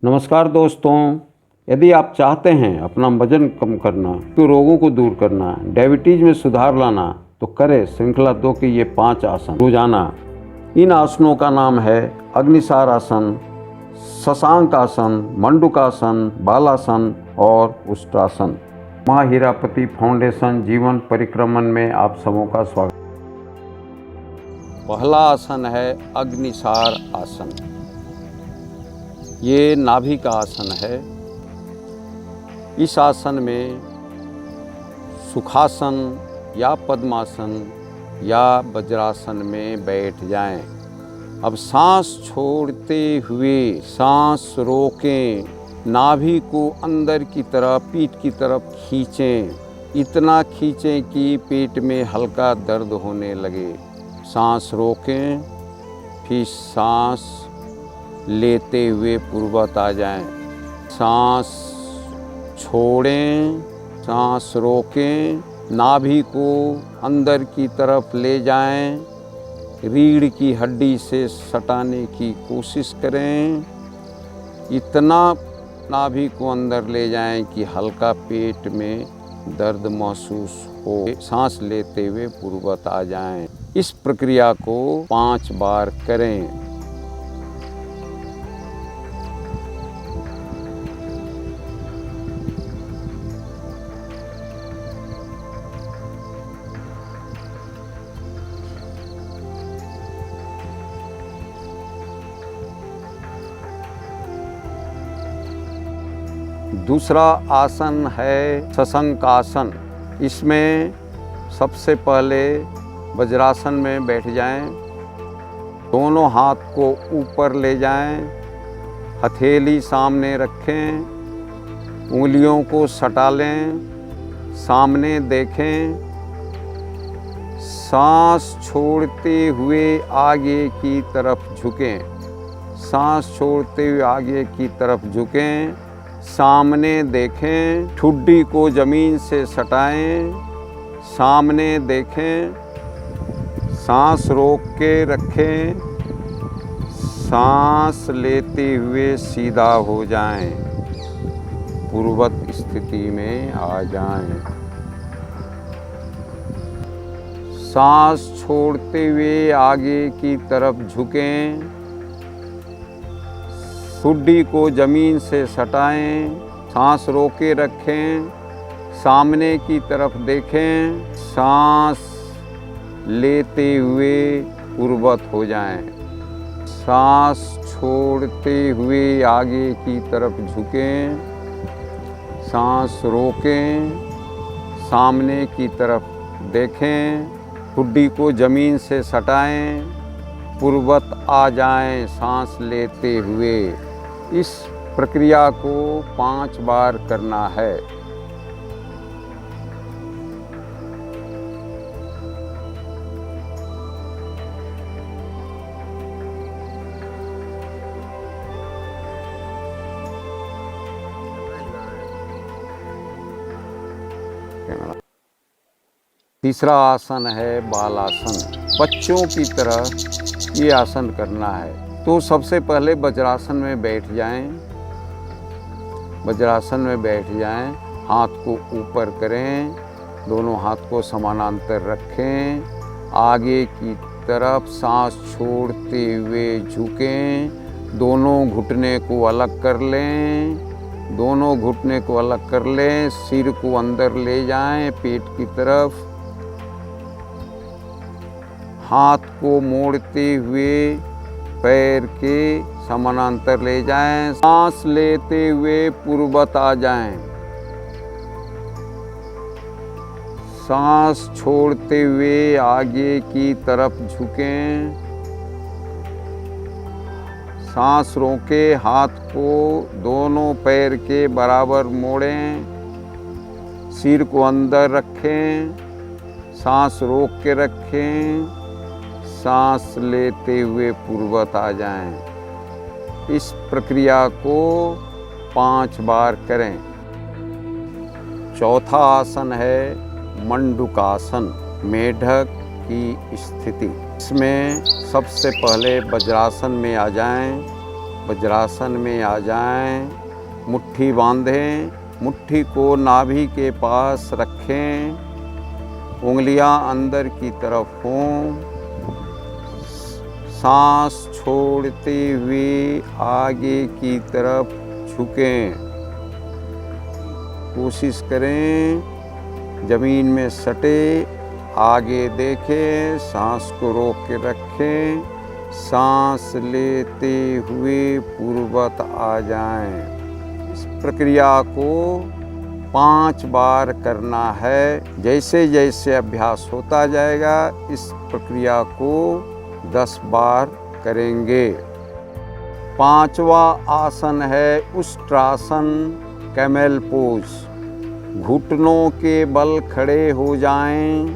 नमस्कार दोस्तों, यदि आप चाहते हैं अपना वजन कम करना, तो रोगों को दूर करना, डायबिटीज में सुधार लाना, तो करें श्रृंखला 2 के ये 5 आसन रोजाना। इन आसनों का नाम है अग्निसार आसन, शशांक आसन, मंडूकासन, बालासन और उष्ट्रासन। माँ हीरापति फाउंडेशन जीवन परिक्रमण में आप सबों का स्वागत। पहला आसन है अग्निसार आसन। ये नाभि का आसन है। इस आसन में सुखासन या पद्मासन या वज्रासन में बैठ जाएं। अब सांस छोड़ते हुए सांस रोकें, नाभि को अंदर की तरफ पीठ की तरफ खींचें। इतना खींचें कि पेट में हल्का दर्द होने लगे। सांस रोकें, फिर सांस लेते हुए पूर्वत आ जाएं। सांस छोड़ें, सांस रोकें, नाभि को अंदर की तरफ ले जाएं। रीढ़ की हड्डी से सटाने की कोशिश करें। इतना नाभि को अंदर ले जाएं कि हल्का पेट में दर्द महसूस हो। सांस लेते हुए पूर्वत आ जाएं। इस प्रक्रिया को 5 बार करें। दूसरा आसन है शशांक आसन। इसमें सबसे पहले वज्रासन में बैठ जाएं। दोनों हाथ को ऊपर ले जाएं, हथेली सामने रखें, उंगलियों को सटा लें, सामने देखें। सांस छोड़ते हुए आगे की तरफ झुकें। सांस छोड़ते हुए आगे की तरफ झुकें, सामने देखें, ठुड्डी को जमीन से सटाएं, सामने देखें, सांस रोक के रखें, सांस लेते हुए सीधा हो जाएं, पूर्वत स्थिति में आ जाएं। सांस छोड़ते हुए आगे की तरफ झुकें, ठुड्डी को जमीन से सटाएं, सांस रोके रखें, सामने की तरफ देखें, सांस लेते हुए पूर्वत हो जाएं। सांस छोड़ते हुए आगे की तरफ झुकें, सांस रोकें, सामने की तरफ देखें, ठुड्डी को जमीन से सटाएं, पूर्वत आ जाएं सांस लेते हुए। इस प्रक्रिया को 5 बार करना है। तीसरा आसन है बालासन। बच्चों की तरह ये आसन करना है। तो सबसे पहले वज्रासन में बैठ जाएं। वज्रासन में बैठ जाएं, हाथ को ऊपर करें, दोनों हाथ को समानांतर रखें, आगे की तरफ सांस छोड़ते हुए झुकें, दोनों घुटने को अलग कर लें, दोनों घुटने को अलग कर लें, सिर को अंदर ले जाएं पेट की तरफ, हाथ को मोड़ते हुए पैर के समानांतर ले जाएं, सांस लेते हुए पूर्वत आ जाएं, सांस छोड़ते हुए आगे की तरफ झुकें, सांस रोके, हाथ को दोनों पैर के बराबर मोड़ें, सिर को अंदर रखें, सांस रोक के रखें, सांस लेते हुए पूर्वत आ जाएं। इस प्रक्रिया को 5 बार करें। चौथा आसन है मंडूकासन, मेढक की स्थिति। इसमें सबसे पहले वज्रासन में आ जाएं, वज्रासन में आ जाएं। मुट्ठी बांधें, मुट्ठी को नाभि के पास रखें, उंगलियां अंदर की तरफ हों। सांस छोड़ते हुए आगे की तरफ झुकें। कोशिश करें जमीन में सटे, आगे देखें, सांस को रोक के रखें। सांस लेते हुए पूर्ववत आ जाएं। इस प्रक्रिया को 5 बार करना है। जैसे जैसे अभ्यास होता जाएगा इस प्रक्रिया को 10 बार करेंगे। 5वां आसन है उष्ट्रासन, कैमल पोज। घुटनों के बल खड़े हो जाएं।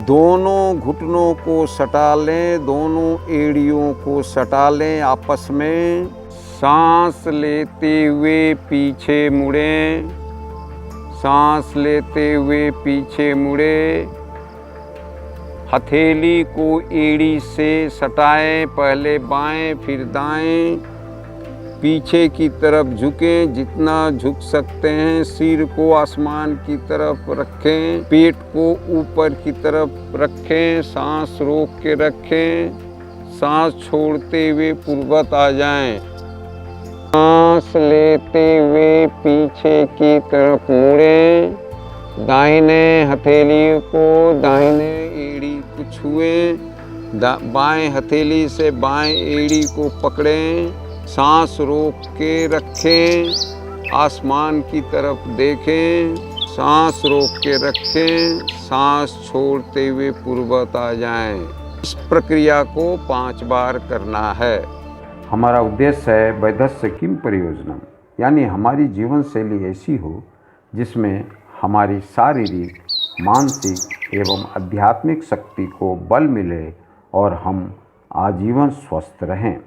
दोनों घुटनों को सटा लें, दोनों एड़ियों को सटा लें आपस में। सांस लेते हुए पीछे मुड़ें, सांस लेते हुए पीछे मुड़े। हथेली को एड़ी से सटाएं, पहले बाएं फिर दाएं। पीछे की तरफ झुकें, जितना झुक सकते हैं। सिर को आसमान की तरफ रखें, पेट को ऊपर की तरफ रखें। सांस रोक के रखें। सांस छोड़ते हुए पूर्ववत आ जाएं। सांस लेते हुए पीछे की तरफ मुड़ें। दाहिने हथेली को दाहिने एड़ी को छुएं। बाएं हथेली से बाएं एड़ी को पकड़ें। सांस रोक के रखें, आसमान की तरफ देखें। सांस रोक के रखें, सांस छोड़ते हुए पूर्ववत आ जाएं। इस प्रक्रिया को 5 बार करना है। हमारा उद्देश्य है वैधस्य किम प्रयोजनम, यानी हमारी जीवन शैली ऐसी हो जिसमें हमारी शारीरिक, मानसिक एवं आध्यात्मिक शक्ति को बल मिले और हम आजीवन स्वस्थ रहें।